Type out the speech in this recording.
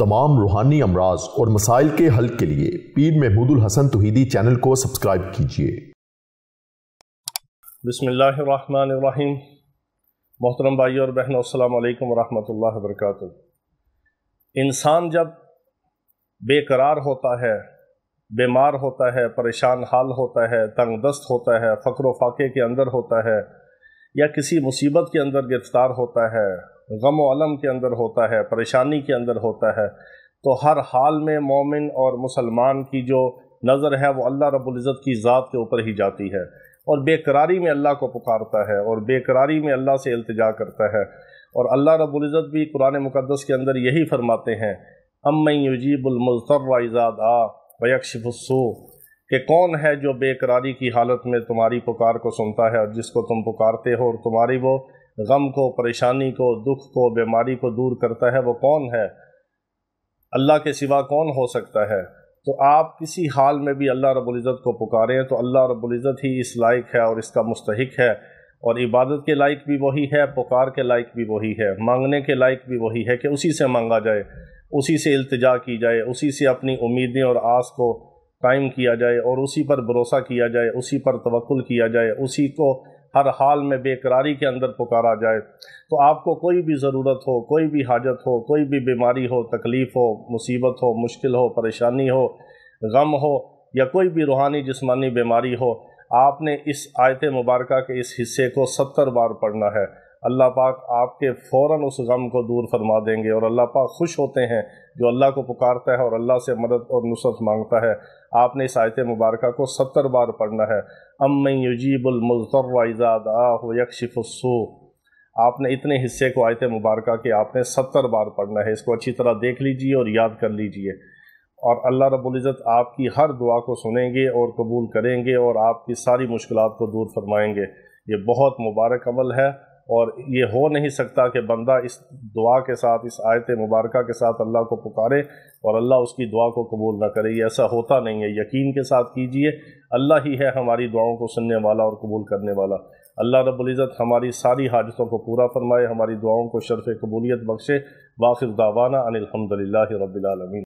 तमाम रूहानी अमराज और मसाइल के हल के लिए पीर महमूद उल हसन तौहीदी चैनल को सब्सक्राइब कीजिए। बिस्मिल्लाहिर्रहमानिर्रहीम। मोहतरम भाई और बहनों, अस्सलामु अलैकुम वरहमतुल्लाहि वबरकातुहू। इंसान जब बेकरार होता है, बीमार होता है, परेशान हाल होता है, तंगदस्त होता है, फ़क्र व फाके के अंदर होता है, या किसी मुसीबत के अंदर गिरफ़्तार होता है, गम व अलम के अंदर होता है, परेशानी के अंदर होता है, तो हर हाल में मोमिन और मुसलमान की जो नज़र है वो अल्लाह रब्बुल इज़्ज़त की ज़ात के ऊपर ही जाती है, और बेकरारी में अल्लाह को पुकारता है और बेकरारी में अल्लाह से इल्तिजा करता है। और अल्लाह रब्बुल इज़्ज़त भी कुरान मुक़द्दस के अंदर यही फरमाते हैं, अम्मन युजीबुल मुज़्तर्रा इज़ा दआ व यक्शिफुस्सू, कि कौन है जो बेकरारी की हालत में तुम्हारी पुकार को सुनता है और जिसको तुम पुकारते हो और तुम्हारी वो गम को, परेशानी को, दुख को, बीमारी को दूर करता है, वो कौन है? अल्लाह के सिवा कौन हो सकता है? तो आप किसी हाल में भी अल्लाह रब्बुल इज़्ज़त को पुकारें तो अल्लाह रब्बुल इज़्ज़त ही इस लायक है और इसका मुस्तहिक है, और इबादत के लायक भी वही है, पुकार के लायक भी वही है, मांगने के लायक भी वही है कि उसी से मांगा जाए, उसी से इल्तिजा की जाए, उसी से अपनी उम्मीदें और आस को कायम किया जाए और उसी पर भरोसा किया जाए, उसी पर तवक्कुल किया जाए, उसी को हर हाल में बेकरारी के अंदर पुकारा जाए। तो आपको कोई भी ज़रूरत हो, कोई भी हाजत हो, कोई भी बीमारी हो, तकलीफ़ हो, मुसीबत हो, मुश्किल हो, परेशानी हो, गम हो, या कोई भी रूहानी जिस्मानी बीमारी हो, आपने इस आयत मुबारका के इस हिस्से को 70 बार पढ़ना है। अल्लाह पाक आपके फ़ौरन उस गम को दूर फरमा देंगे, और अल्लाह पाक खुश होते हैं जो अल्लाह को पुकारता है और अल्लाह से मदद और नुसरत मांगता है। आपने इस आयत मुबारका को 70 बार पढ़ना है। अम्मन युजीबुल मुज़्तर्रा इज़ा दआहु व यक्शिफुस्सू, आपने इतने हिस्से को आयत मुबारका के आपने 70 बार पढ़ना है। इसको अच्छी तरह देख लीजिए और याद कर लीजिए, और अल्लाह रब्बुल इज़्ज़त आपकी हर दुआ को सुनेंगे और कबूल करेंगे और आपकी सारी मुश्किलात को दूर फरमाएंगे। ये बहुत मुबारक अमल है, और ये हो नहीं सकता कि बंदा इस दुआ के साथ, इस आयत मुबारका के साथ अल्लाह को पुकारे और अल्लाह उसकी दुआ को कबूल ना करे। ये ऐसा होता नहीं है। यकीन के साथ कीजिए, अल्लाह ही है हमारी दुआओं को सुनने वाला और कबूल करने वाला। अल्लाह रब्बुल इज़्ज़त हमारी सारी हाजतों को पूरा फरमाए, हमारी दुआओं को शर्फ़ कबूलियत बख्शे। वाखिर दावाना अनिल हम्दुलिल्लाहि रब्बिल आलमीन।